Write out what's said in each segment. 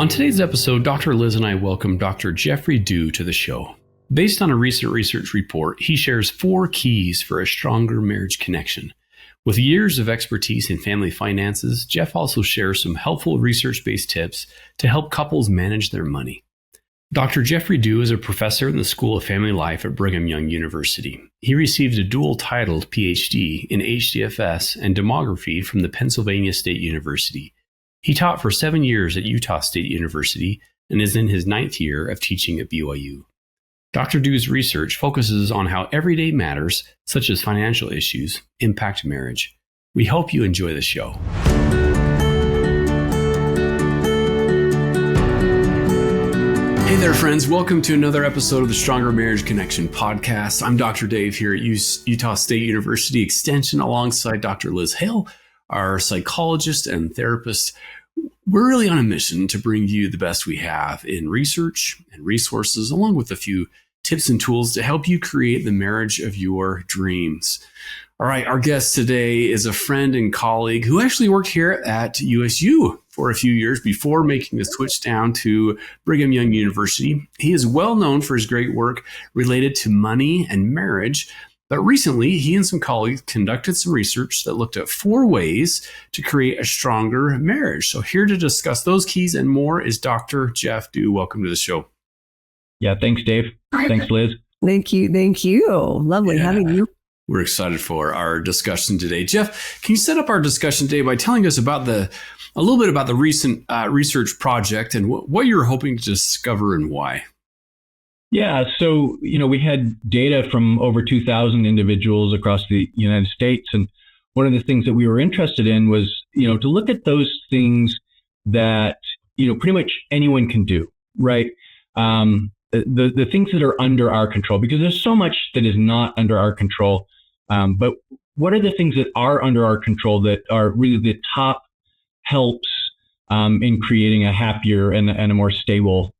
On today's episode, Dr. Liz and I welcome Dr. Jeffery to the show. Based on a recent research report, he shares 4 keys for a stronger marriage connection. With years of expertise in family finances, Jeff also shares some helpful research-based tips to help couples manage their money. Dr. Jeffery is a professor in the School of Family Life at Brigham Young University. He received a dual-titled PhD in HDFS and demography from the Pennsylvania State University. He taught for 7 years at Utah State University and is in his 9th year of teaching at BYU. Dr. Du's research focuses on how everyday matters, such as financial issues, impact marriage. We hope you enjoy the show. Hey there, friends. Welcome to another episode of the Stronger Marriage Connection podcast. I'm Dr. Dave here at Utah State University Extension alongside Dr. Liz Hale, our psychologist and therapist. We're really on a mission to bring you the best we have in research and resources, along with a few tips and tools to help you create the marriage of your dreams. All right, our guest today is a friend and colleague who actually worked here at USU for a few years before making the switch down to Brigham Young University. He is well known for his great work related to money and marriage. But recently, he and some colleagues conducted some research that looked at 4 ways to create a stronger marriage. So here to discuss those keys and more is Dr. Jeff Du. Welcome to the show. Yeah, thanks, Dave. Thanks, Liz. Thank you. Lovely having you. We're excited for our discussion today. Jeff, can you set up our discussion today by telling us about a little bit about the recent research project and what you're hoping to discover and why? Yeah, so, we had data from over 2,000 individuals across the United States. And one of the things that we were interested in was, to look at those things that, pretty much anyone can do, right? The things that are under our control, because there's so much that is not under our control. But what are the things that are under our control that are really the top helps in creating a happier and a more stable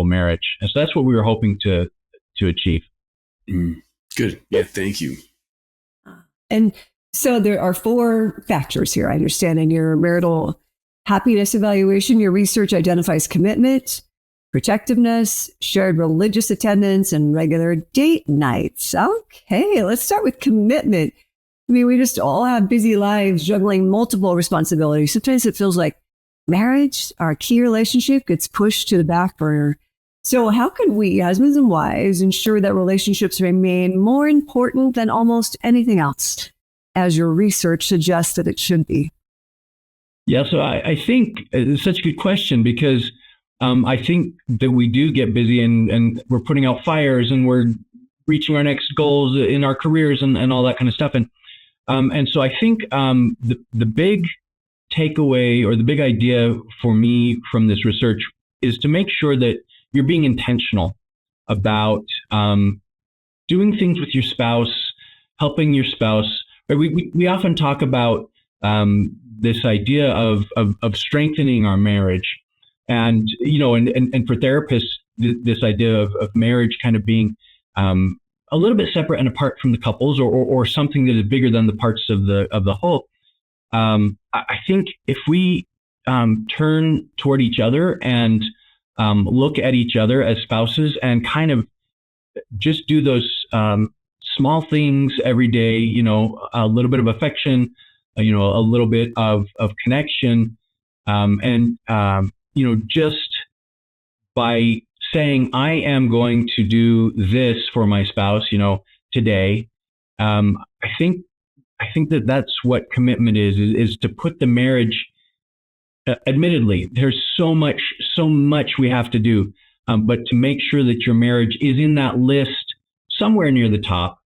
marriage? And so that's what we were hoping to achieve. Good. Yeah, thank you. And so there are 4 factors here, I understand, in your marital happiness evaluation. Your research identifies commitment, protectiveness, shared religious attendance, and regular date nights. Okay, let's start with commitment. I mean, we just all have busy lives juggling multiple responsibilities. Sometimes it feels like marriage, our key relationship, gets pushed to the back burner. So how can we, husbands and wives, ensure that relationships remain more important than almost anything else, as your research suggests that it should be? Yeah, so I think it's such a good question, because I think that we do get busy and we're putting out fires and we're reaching our next goals in our careers and all that kind of stuff. And so I think the big takeaway or the big idea for me from this research is to make sure that you're being intentional about doing things with your spouse, helping your spouse. We often talk about this idea of strengthening our marriage, and and for therapists, this idea of marriage kind of being a little bit separate and apart from the couples, or something that is bigger than the parts of the whole. I think if we turn toward each other and look at each other as spouses and kind of just do those small things every day, a little bit of affection, a little bit of connection, and just by saying, I am going to do this for my spouse, today, I think that that's what commitment is to put the marriage, admittedly, there's so much we have to do, but to make sure that your marriage is in that list somewhere near the top,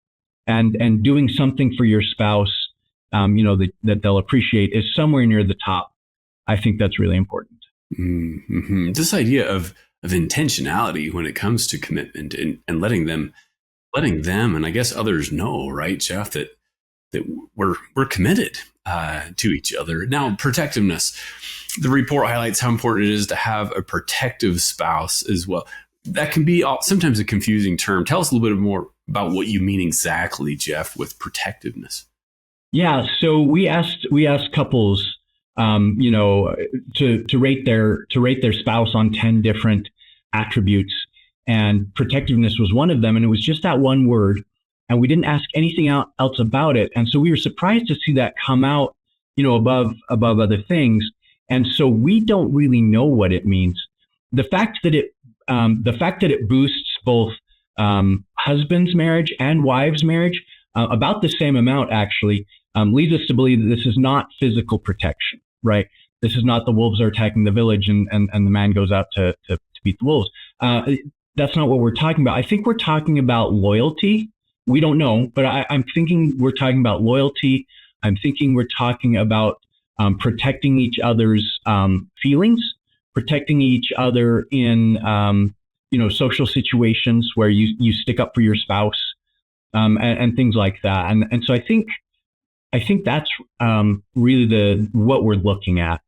and doing something for your spouse, that they'll appreciate is somewhere near the top. I think that's really important. Mm-hmm. This idea of intentionality when it comes to commitment and letting them and I guess others know, right, Jeff, that we're committed to each other. Now, protectiveness. The report highlights how important it is to have a protective spouse as well. That can be sometimes a confusing term. Tell us a little bit more about what you mean exactly, Jeff, with protectiveness. Yeah, so we asked couples to rate their spouse on 10 different attributes, and protectiveness was one of them, and it was just that one word, and we didn't ask anything else about it, and so we were surprised to see that come out, above other things, and so we don't really know what it means. The fact that it boosts both husbands' marriage and wives' marriage about the same amount, actually, leads us to believe that this is not physical protection, right? This is not the wolves are attacking the village and the man goes out to beat the wolves. That's not what we're talking about. I think we're talking about loyalty. We don't know, but I'm thinking we're talking about loyalty. I'm thinking we're talking about protecting each other's feelings, protecting each other in social situations where you stick up for your spouse, and things like that. And so I think that's really what we're looking at.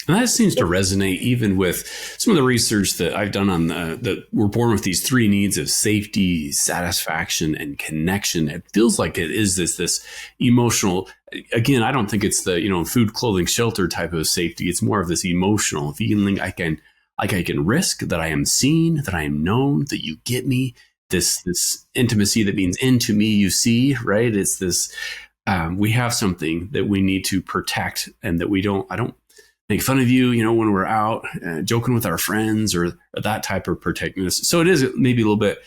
And that seems to resonate even with some of the research that I've done on that we're born with these three needs of safety, satisfaction, and connection. It feels like it is this emotional. Again, I don't think it's the food, clothing, shelter type of safety. It's more of this emotional feeling I can risk, that I am seen, that I am known, that you get me. This intimacy that means into me, you see, right? It's this. We have something that we need to protect, and that I don't make fun of you, when we're out joking with our friends or that type of protectiveness. So it is maybe a little bit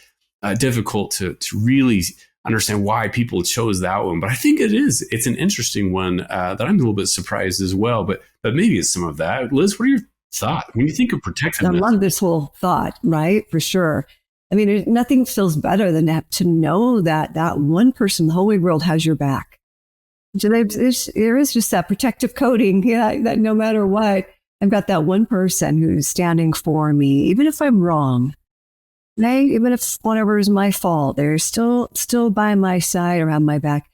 difficult to really understand why people chose that one. But I think it's an interesting one that I'm a little bit surprised as well. But maybe it's some of that. Liz, what are your thoughts when you think of protectiveness? I love this whole thought, right? For sure. I mean, nothing feels better than to know that one person in the whole wide world has your back. So there is just that protective coating, that no matter what, I've got that one person who's standing for me, even if I'm wrong. Even if whatever is my fault, they're still by my side or have my back.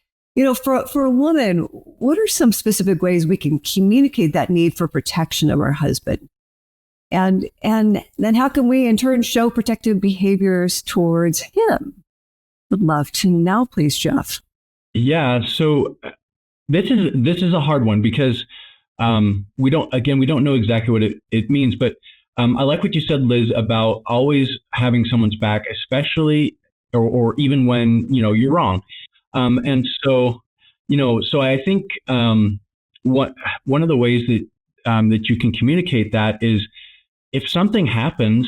For a woman, what are some specific ways we can communicate that need for protection of our husband? And then how can we in turn show protective behaviors towards him? Would love to know, please, Jeff. Yeah. So this is a hard one because we don't know exactly what it means, but I like what you said, Liz, about always having someone's back, especially or even when you're wrong. And so I think one of the ways that you can communicate that is, if something happens,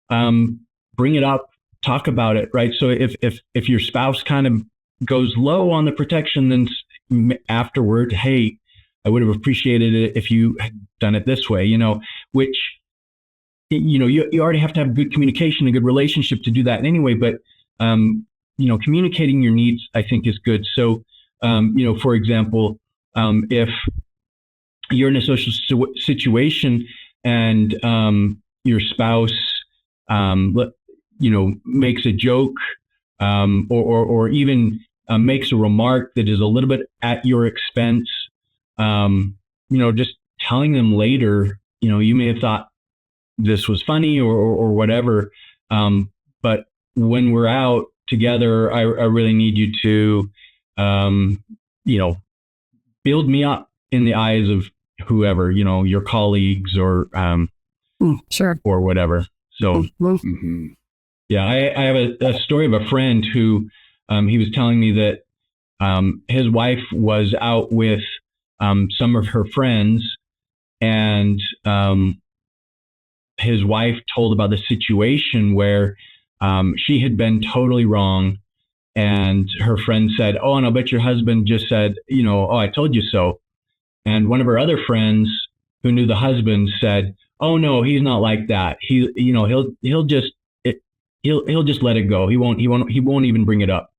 bring it up, talk about it, right? So if your spouse kind of goes low on the protection, then afterward, hey, I would have appreciated it if you had done it this way, which, you already have to have good communication, a good relationship to do that anyway. But, communicating your needs, I think, is good. So, for example, if you're in a social situation and your spouse, makes a joke, or even makes a remark that is a little bit at your expense, just telling them later, you may have thought this was funny or whatever, but when we're out together, I really need you to, build me up in the eyes of whoever, your colleagues or sure, or whatever. So yeah, I have a story of a friend who he was telling me that his wife was out with some of her friends, and his wife told about the situation where she had been totally wrong, and her friend said, "Oh, and I'll bet your husband just said, oh, I told you so." And one of her other friends who knew the husband said, "Oh no, he's not like that. He'll just let it go. He won't even bring it up."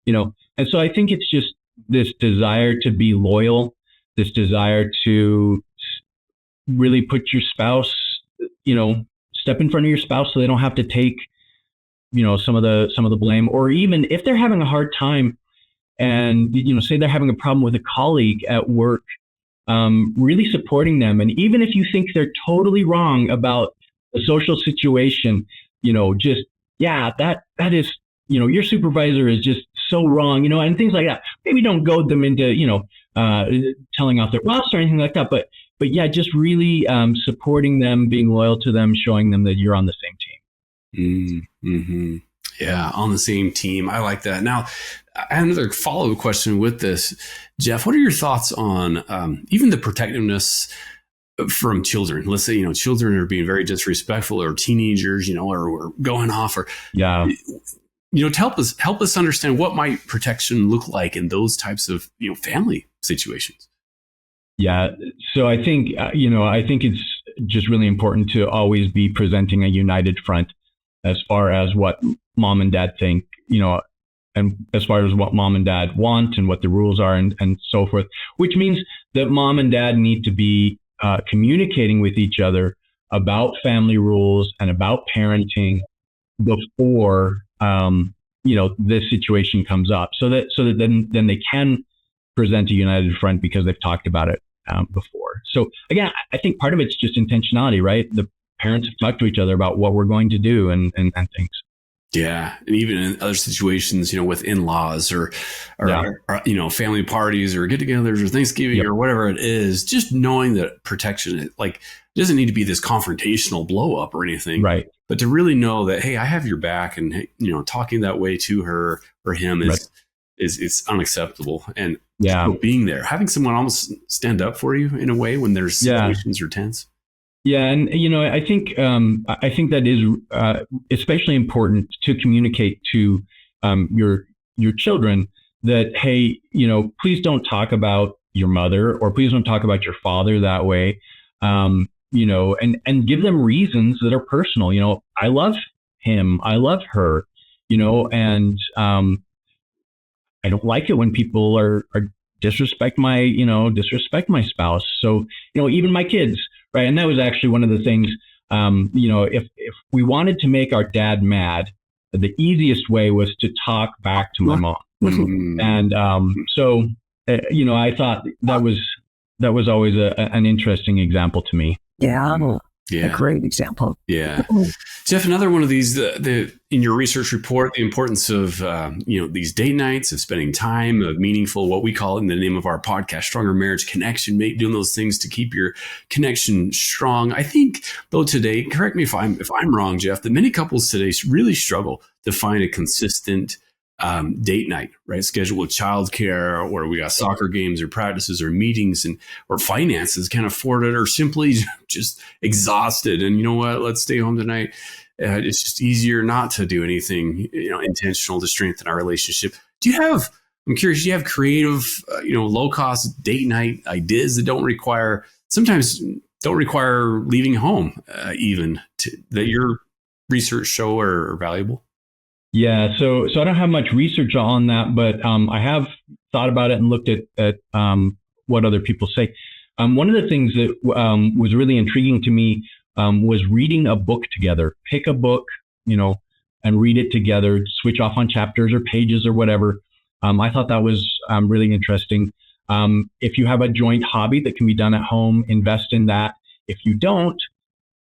And so I think it's just this desire to be loyal, this desire to really put your spouse, step in front of your spouse so they don't have to take, some of the blame, or even if they're having a hard time and, say they're having a problem with a colleague at work, really supporting them. And even if you think they're totally wrong about the social situation, that is, your supervisor is just so wrong, and things like that. Maybe don't goad them into, telling off their boss or anything like that. But yeah, just really supporting them, being loyal to them, showing them that you're on the same team. Mm-hmm. Yeah, on the same team. I like that. Now, I have another follow-up question with this. Jeff, what are your thoughts on even the protectiveness from children? Let's say, children are being very disrespectful, or teenagers, or going off, or to help us understand what might protection look like in those types of family situations. Yeah. So I think it's just really important to always be presenting a united front as far as what mom and dad think, and as far as what mom and dad want and what the rules are and so forth, which means that mom and dad need to be communicating with each other about family rules and about parenting before, this situation comes up, so that then they can present a united front because they've talked about it before. So again, I think part of it's just intentionality, right? The parents have talked to each other about what we're going to do and things. Yeah. And even in other situations, with in-laws or family parties or get-togethers or Thanksgiving or whatever it is, just knowing that protection, it doesn't need to be this confrontational blow up or anything. Right. But to really know that, hey, I have your back, and, talking that way to her or him is unacceptable. And being there, having someone almost stand up for you in a way when there's situations are tense. Yeah, and I think that is especially important to communicate to your children that, hey, please don't talk about your mother, or please don't talk about your father that way, and give them reasons that are personal. I love him, I love her, and I don't like it when people are disrespect my spouse. So even my kids. Right. And that was actually one of the things, if we wanted to make our dad mad, the easiest way was to talk back to my mom. And so I thought that was always an interesting example to me. Yeah. A great example. Yeah. Jeff, another one of these, in your research report, the importance of, these date nights, of spending time, of meaningful, what we call it in the name of our podcast, Stronger Marriage Connection, doing those things to keep your connection strong. I think, though, today, correct me if I'm wrong, Jeff, that many couples today really struggle to find a consistent date night, right? Schedule with childcare, or we got soccer games or practices or meetings, or finances can't afford it, or simply just exhausted. And you know what? Let's stay home tonight. It's just easier not to do anything, intentional to strengthen our relationship. I'm curious, do you have creative, low cost date night ideas that sometimes don't require leaving home, that your research show are valuable? Yeah, so I don't have much research on that, but I have thought about it and looked at what other people say. One of the things that was really intriguing to me was reading a book together. Pick a book, and read it together. Switch off on chapters or pages or whatever. I thought that was really interesting. If you have a joint hobby that can be done at home, invest in that. If you don't,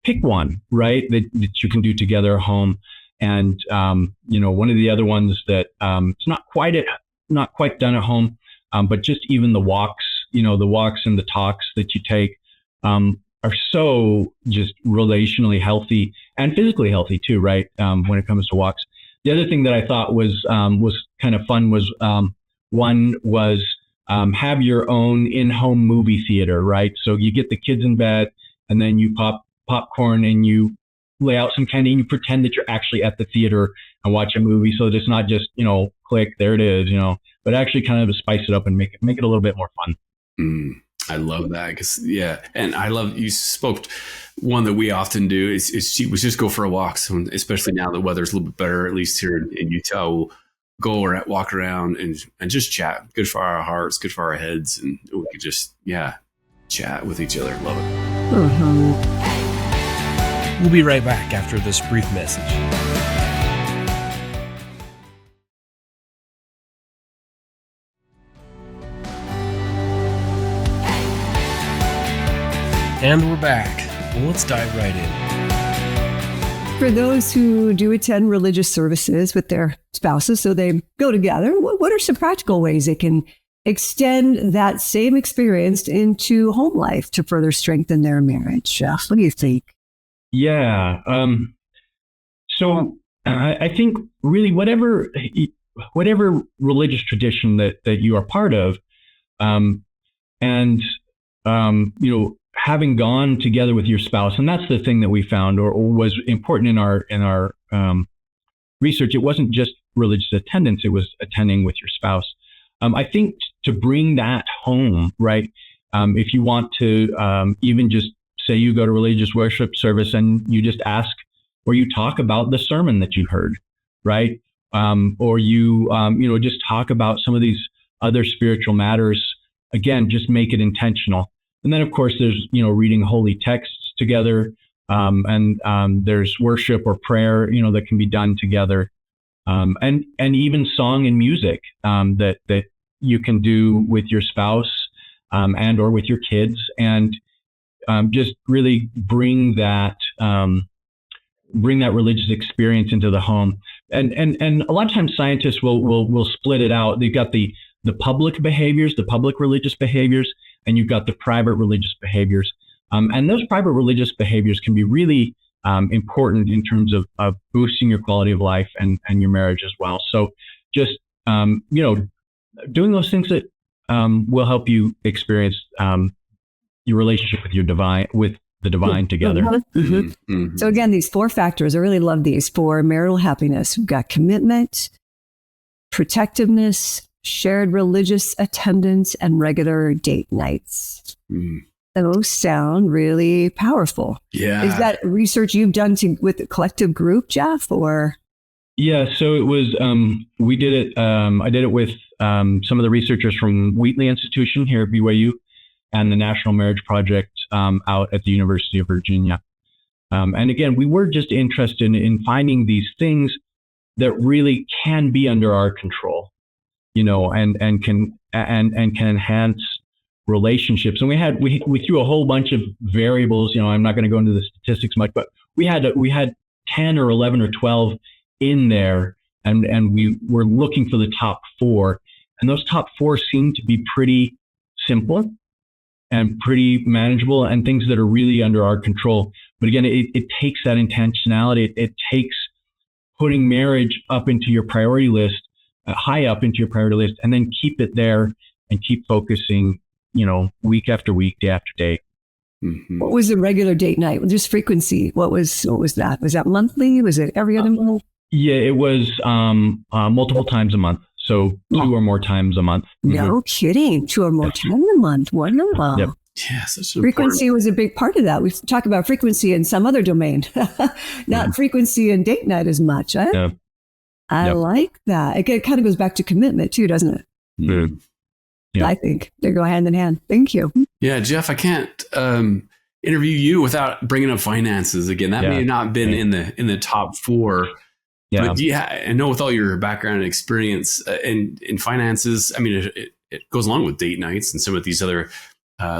pick one, right, that you can do together at home. And, one of the other ones that it's not quite done at home, but just even the walks, the walks and the talks that you take are so just relationally healthy and physically healthy too, right, when it comes to walks. The other thing that I thought was kind of fun was one was have your own in-home movie theater, right? So you get the kids in bed, and then you pop popcorn and you lay out some candy and you pretend that you're actually at the theater and watch a movie. So that it's not just, click, there it is, but actually kind of spice it up and make it a little bit more fun. I love that. And I love, you spoke, one that we often do is just go for a walk. So especially now the weather's a little bit better, at least here in Utah, we'll go or walk around and just chat. Good for our hearts, good for our heads. And we could just, chat with each other. Love it. Mm-hmm. We'll be right back after this brief message. And we're back. Well, let's dive right in. For those who do attend religious services with their spouses, so they go together, what are some practical ways they can extend that same experience into home life to further strengthen their marriage. Jeff, what do you think? Yeah. So I think really whatever religious tradition that you are part of, and having gone together with your spouse, and that's the thing that we found or was important in our research. It wasn't just religious attendance; it was attending with your spouse. I think to bring that home, right? If you want to even just say you go to religious worship service and you just ask or you talk about the sermon that you heard, right? Or you just talk about some of these other spiritual matters. Again, just make it intentional. And then, of course, there's reading holy texts together, and there's worship or prayer, that can be done together, and even song and music that you can do with your spouse and or with your kids, and just really bring that religious experience into the home. And a lot of times scientists will split it out. They've got the public behaviors, the public religious behaviors, and you've got the private religious behaviors. And those private religious behaviors can be really important in terms of boosting your quality of life and your marriage as well. So just, doing those things that will help you experience your relationship with the divine together. Mm-hmm. Mm-hmm. So again, these 4 factors, I really love these for marital happiness. We've got commitment, protectiveness, shared religious attendance, and regular date nights. Mm. Those sound really powerful. Yeah. Is that research you've done with the collective group, Jeff, or? Yeah, so it was, we did it, I did it with some of the researchers from Wheatley Institution here at BYU and the National Marriage Project out at the University of Virginia. And again, we were just interested in finding these things that really can be under our control, and can enhance relationships. And we threw a whole bunch of variables. I'm not going to go into the statistics much, but we had 10 or 11 or 12 in there, and we were looking for the top 4, and those top 4 seem to be pretty simple and pretty manageable and things that are really under our control. But again, it takes that intentionality. It takes putting marriage up into your priority list, high up into your priority list, and then keep it there and keep focusing, week after week, day after day. Mm-hmm. What was the regular date night? Just frequency. What was that? Was that monthly? Was it every other month? Yeah, it was multiple times a month. So 2 or more times a month. No kidding. 2 or more times a month. Wonderful. Yep. Yeah, such an Frequency was a big part of that. We talk about frequency in some other domain, not frequency in date night as much. Yeah. I like that. It kind of goes back to commitment too, doesn't it? Mm-hmm. Yeah. I think they go hand in hand. Thank you. Yeah, Jeff, I can't interview you without bringing up finances again. That may have not been in the top 4. Yeah. But I know with all your background and experience in finances, I mean, it goes along with date nights and some of these other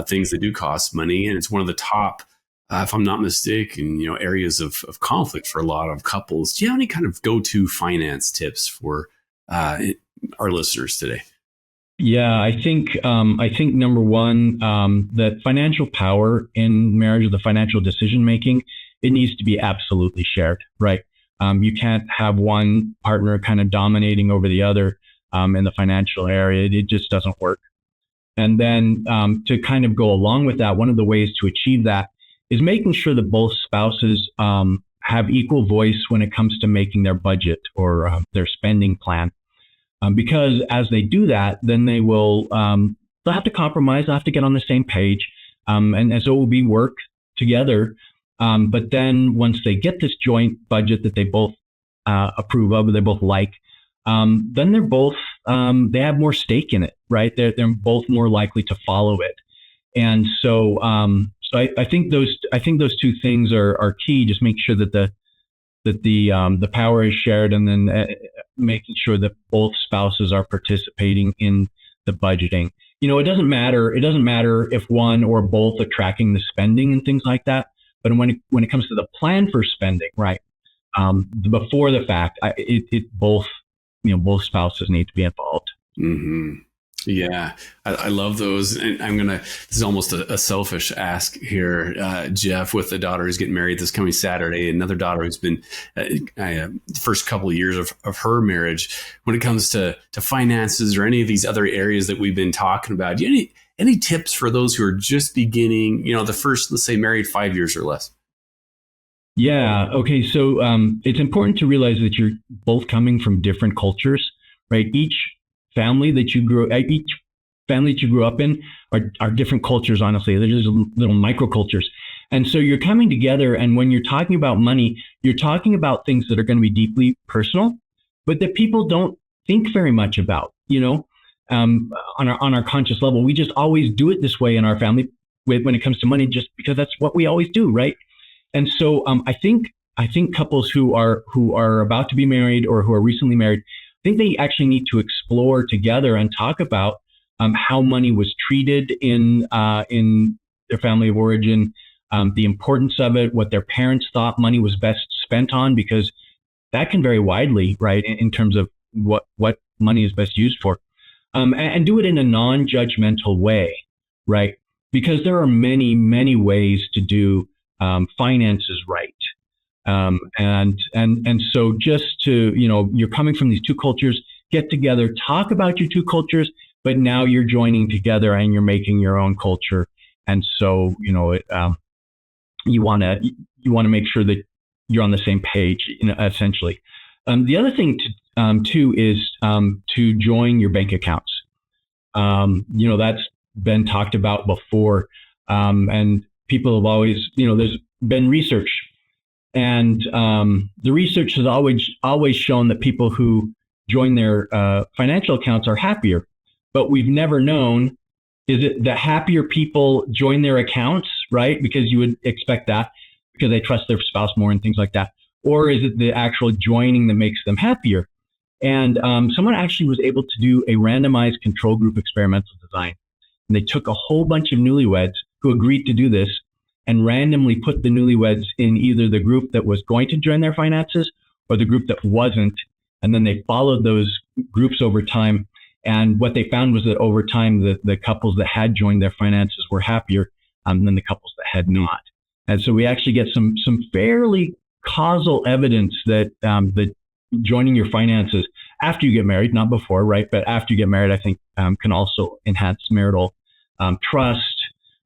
things that do cost money. And it's one of the top, if I'm not mistaken, areas of conflict for a lot of couples. Do you have any kind of go-to finance tips for our listeners today? Yeah, I think number one, that financial power in marriage, or the financial decision making, it needs to be absolutely shared, right? You can't have one partner kind of dominating over the other in the financial area. It just doesn't work. And then to kind of go along with that, one of the ways to achieve that is making sure that both spouses have equal voice when it comes to making their budget or their spending plan. Because as they do that, then they will they'll have to compromise, they'll have to get on the same page, and so it will be work together. But then once they get this joint budget that they both approve of, or they both like, then they're both they have more stake in it, right? They're both more likely to follow it, and so I think those 2 things are key. Just make sure that the power is shared, and then making sure that both spouses are participating in the budgeting. It doesn't matter if one or both are tracking the spending and things like that. But when it comes to the plan for spending, right, before the fact, both spouses need to be involved. Mm-hmm. Yeah, I love those. And this is almost a selfish ask here, Jeff, with a daughter who's getting married this coming Saturday, another daughter who's been the first couple of years of her marriage. When it comes to finances or any of these other areas that we've been talking about, do you have any tips for those who are just beginning, the first, let's say, married 5 years or less? Yeah. Okay. So it's important to realize that you're both coming from different cultures, right? Each family that you grew up in are different cultures. Honestly, they're just little microcultures, and so you're coming together. And when you're talking about money, you're talking about things that are going to be deeply personal, but that people don't think very much about. On our conscious level, we just always do it this way in our family when it comes to money, just because that's what we always do, right? And so I think couples who are about to be married or who are recently married, I think they actually need to explore together and talk about how money was treated in their family of origin, the importance of it, what their parents thought money was best spent on, because that can vary widely, right, in terms of what money is best used for, and do it in a non-judgmental way, right? Because there are many, many ways to do finances right. And so just to, you're coming from these two cultures, get together, talk about your two cultures, but now you're joining together and you're making your own culture. And so, you want to make sure that you're on the same page, essentially. The other thing too is to join your bank accounts. That's been talked about before. And people have always, there's been research, and the research has always shown that people who join their financial accounts are happier. But we've never known, is it the happier people join their accounts, right? Because you would expect that because they trust their spouse more and things like that. Or is it the actual joining that makes them happier? And someone actually was able to do a randomized control group experimental design. And they took a whole bunch of newlyweds who agreed to do this and randomly put the newlyweds in either the group that was going to join their finances or the group that wasn't. And then they followed those groups over time. And what they found was that over time, the couples that had joined their finances were happier than the couples that had not. And so we actually get some fairly causal evidence that that joining your finances after you get married, not before, right? But after you get married, I think can also enhance marital trust,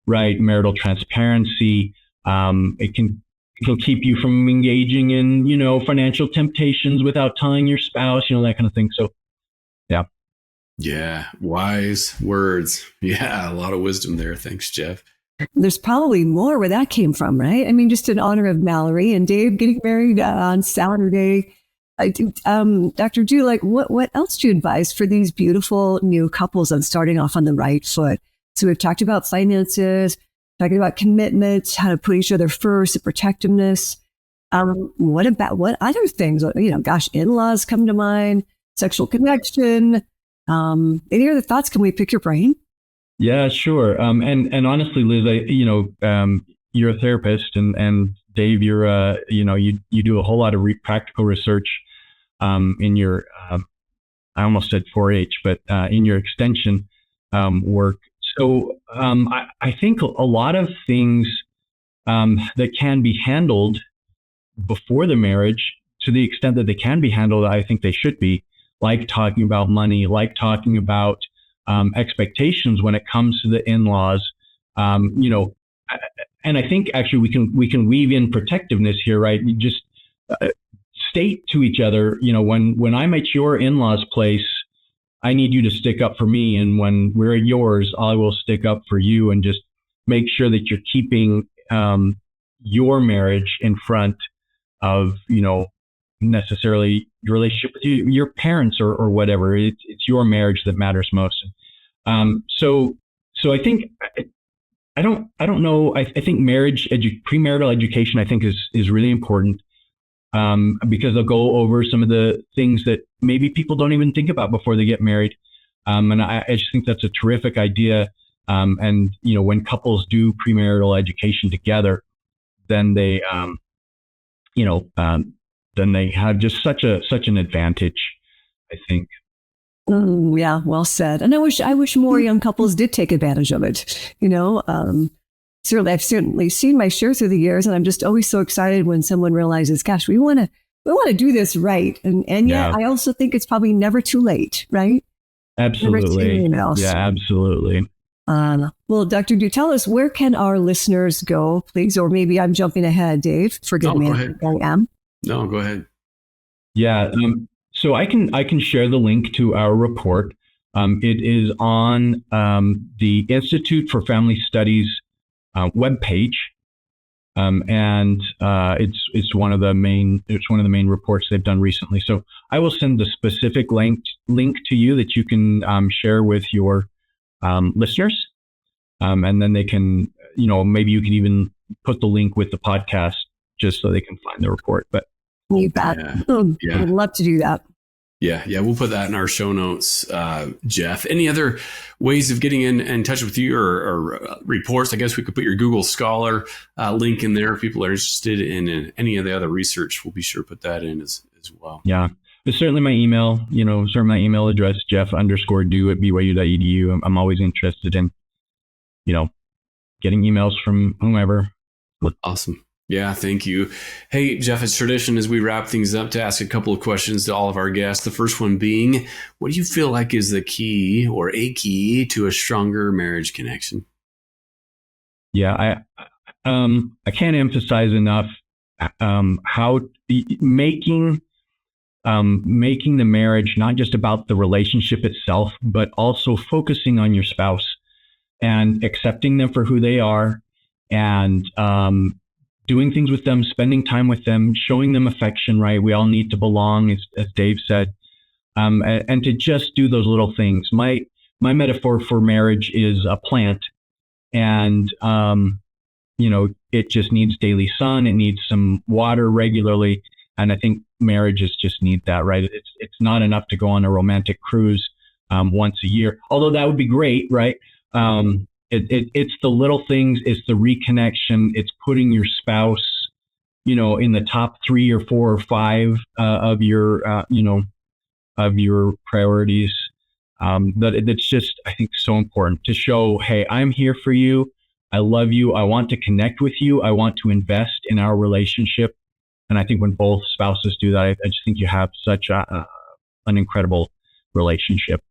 right? Marital transparency. It'll keep you from engaging in, financial temptations without telling your spouse, that kind of thing. So, yeah. Yeah. Wise words. Yeah. A lot of wisdom there. Thanks, Jeff. There's probably more where that came from, right? I mean, just in honor of Mallory and Dave getting married on Saturday. Dr. Drew, what else do you advise for these beautiful new couples on starting off on the right foot? So we've talked about finances, talking about commitment, how to put each other first, the protectiveness. What other things? In-laws come to mind, sexual connection. Any other thoughts? Can we pick your brain? Yeah, sure. And honestly, Liz, you're a therapist, and Dave, you're you do a whole lot of practical research in your I almost said 4-H, but in your extension work. So I think a lot of things that can be handled before the marriage, to the extent that they can be handled, I think they should be, like talking about money, like talking about expectations when it comes to the in-laws. And I think actually we can weave in protectiveness here, right? You just state to each other, when I'm at your in-laws' place, I need you to stick up for me, and when we're at yours, I will stick up for you, and just make sure that you're keeping your marriage in front of, necessarily your relationship with your parents or whatever. It's your marriage that matters most. So I think I don't know. I think premarital education, I think is really important, because they'll go over some of the things that maybe people don't even think about before they get married. And I just think that's a terrific idea. And when couples do premarital education together, then they, then they have just such an advantage, I think. Yeah, well said. And I wish more young couples did take advantage of it. Certainly, I've certainly seen my share through the years, and I'm just always so excited when someone realizes, gosh, we want to do this right. And yet I also think it's probably never too late, right? Absolutely. Yeah, absolutely. Well, Dr. Do tell us, where can our listeners go, please? Or maybe I'm jumping ahead, Dave. Forgive me. I am. No, go ahead. Yeah. So I can share the link to our report. It is on the Institute for Family Studies webpage, and it's one of the main reports they've done recently. So I will send the specific link to you that you can share with your listeners, and then they can, maybe you can even put the link with the podcast just so they can find the report. But you bet. I'd love to do that. Yeah, we'll put that in our show notes, Jeff. Any other ways of getting in touch with you or reports? I guess we could put your Google Scholar link in there if people are interested in any of the other research. We'll be sure to put that in as well. Yeah, but certainly my email, certainly my email address, jeff_do@byu.edu. I'm always interested in, getting emails from whomever. Awesome. Yeah, thank you. Hey, Jeff, it's tradition as we wrap things up to ask a couple of questions to all of our guests. The first one being, what do you feel like is the key or a key to a stronger marriage connection? Yeah, I can't emphasize enough how making the marriage not just about the relationship itself, but also focusing on your spouse and accepting them for who they are, and doing things with them, spending time with them, showing them affection, right? We all need to belong, as Dave said, and to just do those little things. My metaphor for marriage is a plant, and it just needs daily sun. It needs some water regularly, and I think marriages just need that, right? It's not enough to go on a romantic cruise once a year, although that would be great, right? It's the little things, it's the reconnection, it's putting your spouse, in the top 3 or 4 or 5 of your priorities. That's just, I think, so important to show, hey, I'm here for you. I love you. I want to connect with you. I want to invest in our relationship. And I think when both spouses do that, I just think you have such an incredible relationship.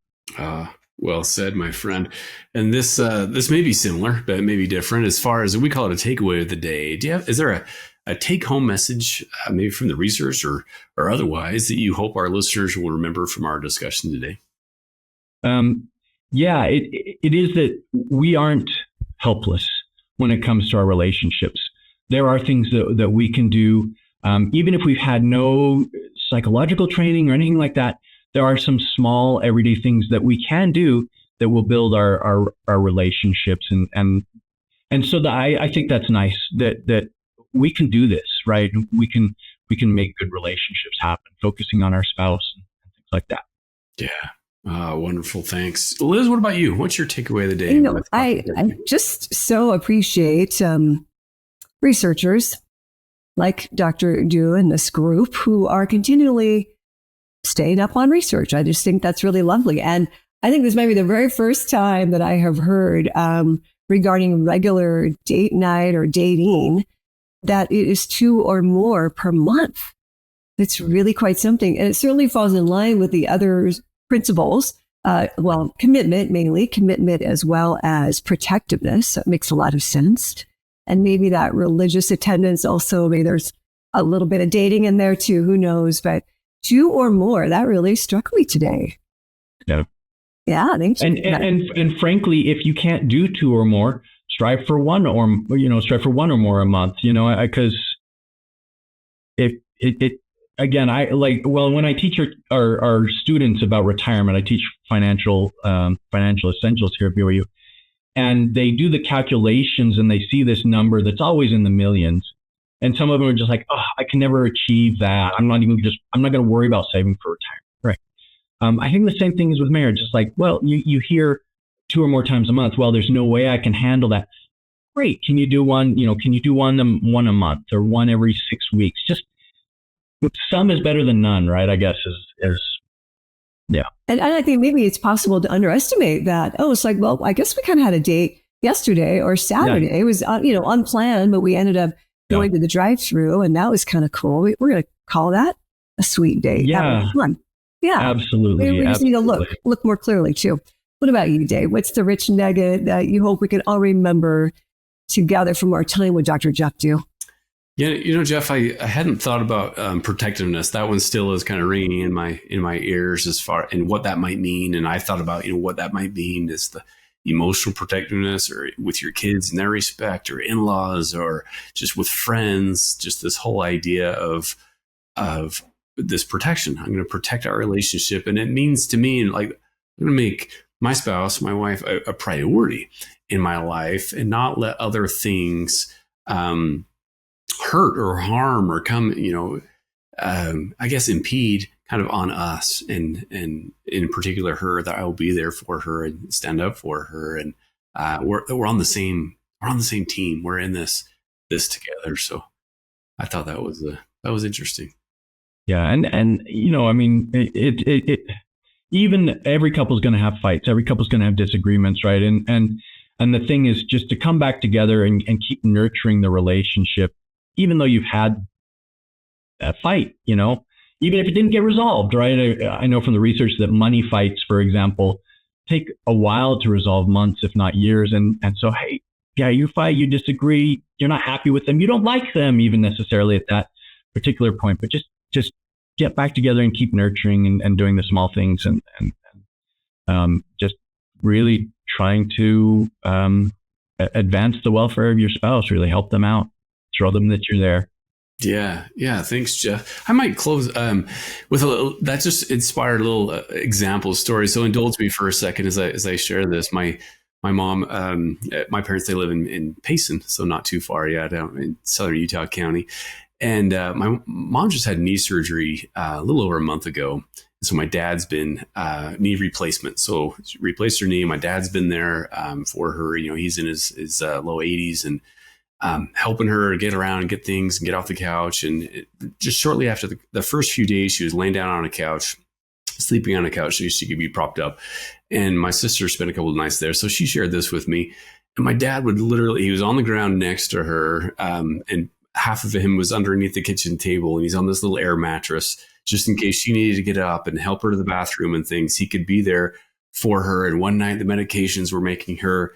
Well said, my friend. And this may be similar, but it may be different as far as we call it a takeaway of the day. Is there a take-home message, maybe from the research or otherwise, that you hope our listeners will remember from our discussion today? Yeah, it is that we aren't helpless when it comes to our relationships. There are things that we can do, even if we've had no psychological training or anything like that. There are some small everyday things that we can do that will build our relationships, and so I think that's nice that we can do this, right? We can make good relationships happen, focusing on our spouse and things like that. Yeah. Wonderful. Thanks. Liz, what about you? What's your takeaway of the day? I just so appreciate researchers like Dr. Du and this group who are continually staying up on research. I just think that's really lovely. And I think this might be the very first time that I have heard regarding regular date night or dating that it is 2 or more per month. It's really quite something. And it certainly falls in line with the other principles. Commitment, mainly commitment, as well as protectiveness. That makes a lot of sense. And maybe that religious attendance also, maybe there's a little bit of dating in there too, who knows, but 2 or more, that really struck me today. Yeah. Yeah. Thank you. And frankly, if you can't do 2 or more, strive for one or more a month, because when I teach our students about retirement, I teach financial essentials here at BYU, and they do the calculations and they see this number that's always in the millions. And some of them are just like, oh, I can never achieve that. I'm not going to worry about saving for retirement. Right. I think the same thing is with marriage. It's like, well, you hear 2 or more times a month. Well, there's no way I can handle that. Great. Can you do one? Can you do one a month or one every 6 weeks? Just some is better than none, right? I guess is Yeah. And I think maybe it's possible to underestimate that. Oh, it's like, well, I guess we kind of had a date yesterday or Saturday. Yeah. It was, unplanned, but we ended up going to the drive-through, and that was kind of cool. We're going to call that a sweet date. Yeah. That was fun. Yeah. Absolutely. We just need to look more clearly too. What about you, Dave? What's the rich nugget that you hope we can all remember together from our time with Dr. Jeff Dew? Yeah, Jeff, I hadn't thought about protectiveness. That one still is kind of ringing in my ears as far and what that might mean. And I thought about what that might mean is the emotional protectiveness, or with your kids in their respect, or in-laws, or just with friends. Just this whole idea of this protection. I'm going to protect our relationship, and it means to me like I'm going to make my spouse, my wife, a priority in my life, and not let other things hurt or harm or come, I guess impede kind of on us, and in particular her, that I will be there for her and stand up for her, and we're on the same team. We're in this together. So I thought that was interesting. Yeah, and I mean, it even every couple's going to have fights. Every couple's going to have disagreements, right? And the thing is just to come back together and keep nurturing the relationship, even though you've had a fight, even if it didn't get resolved, right? I know from the research that money fights, for example, take a while to resolve, months, if not years. And so, hey, yeah, you fight, you disagree, you're not happy with them, you don't like them even necessarily at that particular point, but just get back together and keep nurturing and doing the small things and just really trying to advance the welfare of your spouse, really help them out, show them that you're there. Yeah. Thanks, Jeff. I might close with a little, that just inspired a little example story. So indulge me for a second as I share this. My mom, my parents, they live in Payson, so not too far down in southern Utah County. And my mom just had knee surgery a little over a month ago. So my dad's been knee replacement. So she replaced her knee. My dad's been there for her. He's in his low 80s and helping her get around and get things and get off the couch. And just shortly after the first few days, she was laying down on a couch, sleeping on a couch so she could be propped up. And my sister spent a couple of nights there. So she shared this with me. And my dad would he was on the ground next to her, and half of him was underneath the kitchen table, and he's on this little air mattress just in case she needed to get up and help her to the bathroom and things. He could be there for her. And one night the medications were making her,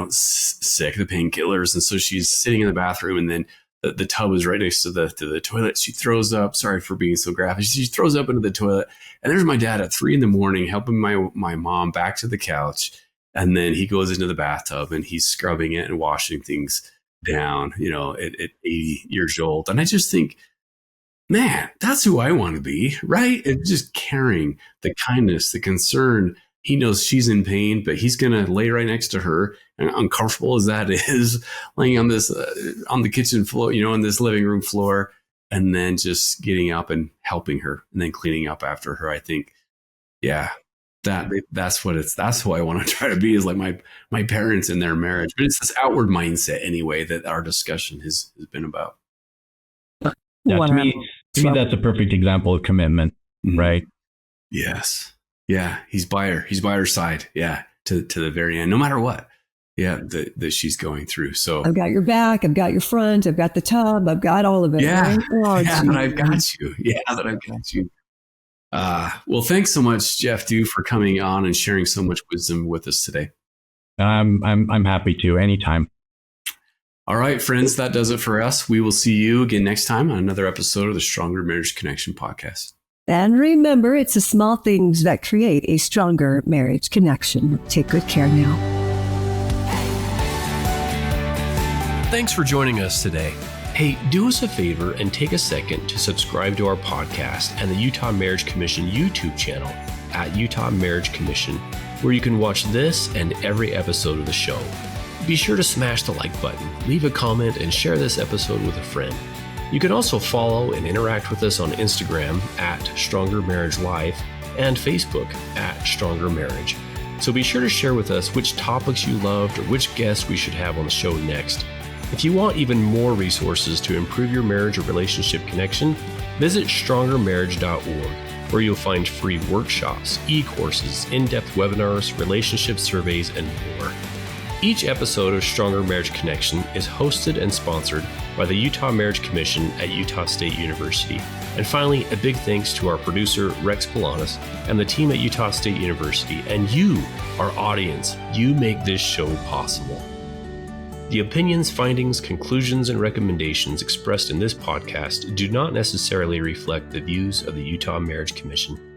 sick, the painkillers. And so she's sitting in the bathroom, and then the tub is right next to the toilet. She throws up. Sorry for being so graphic. She throws up into the toilet, and there's my dad at 3 a.m. helping my mom back to the couch. And then he goes into the bathtub and he's scrubbing it and washing things down, at 80 years old. And I just think, man, that's who I want to be, right? And just caring, the kindness, the concern. He knows she's in pain, but he's going to lay right next to her. And uncomfortable as that is, laying on this, on the kitchen floor, on this living room floor, and then just getting up and helping her and then cleaning up after her. I think, yeah, that's who I want to try to be, is like my parents in their marriage. But it's this outward mindset anyway that our discussion has been about. Yeah, to me, that's a perfect example of commitment, right? Yes. Yeah. He's by her side. Yeah. To the very end, no matter what. Yeah. That she's going through. So I've got your back. I've got your front. I've got the tub. I've got all of it. Yeah. Right? Oh, yeah. That I've got you. Yeah. That I've got you. Well, thanks so much, Jeff Dew, for coming on and sharing so much wisdom with us today. I'm happy to, anytime. All right, friends, that does it for us. We will see you again next time on another episode of the Stronger Marriage Connection podcast. And remember, it's the small things that create a stronger marriage connection. Take good care now. Thanks for joining us today. Hey, do us a favor and take a second to subscribe to our podcast and the Utah Marriage Commission YouTube channel at Utah Marriage Commission, where you can watch this and every episode of the show. Be sure to smash the like button, leave a comment, and share this episode with a friend. You can also follow and interact with us on Instagram at Stronger Marriage Life and Facebook at Stronger Marriage. So be sure to share with us which topics you loved or which guests we should have on the show next. If you want even more resources to improve your marriage or relationship connection, visit strongermarriage.org. where you'll find free workshops, e-courses, in-depth webinars, relationship surveys, and more. Each episode of Stronger Marriage Connection is hosted and sponsored by the Utah Marriage Commission at Utah State University. And finally, a big thanks to our producer, Rex Polanis, and the team at Utah State University, and you, our audience. You make this show possible. The opinions, findings, conclusions, and recommendations expressed in this podcast do not necessarily reflect the views of the Utah Marriage Commission.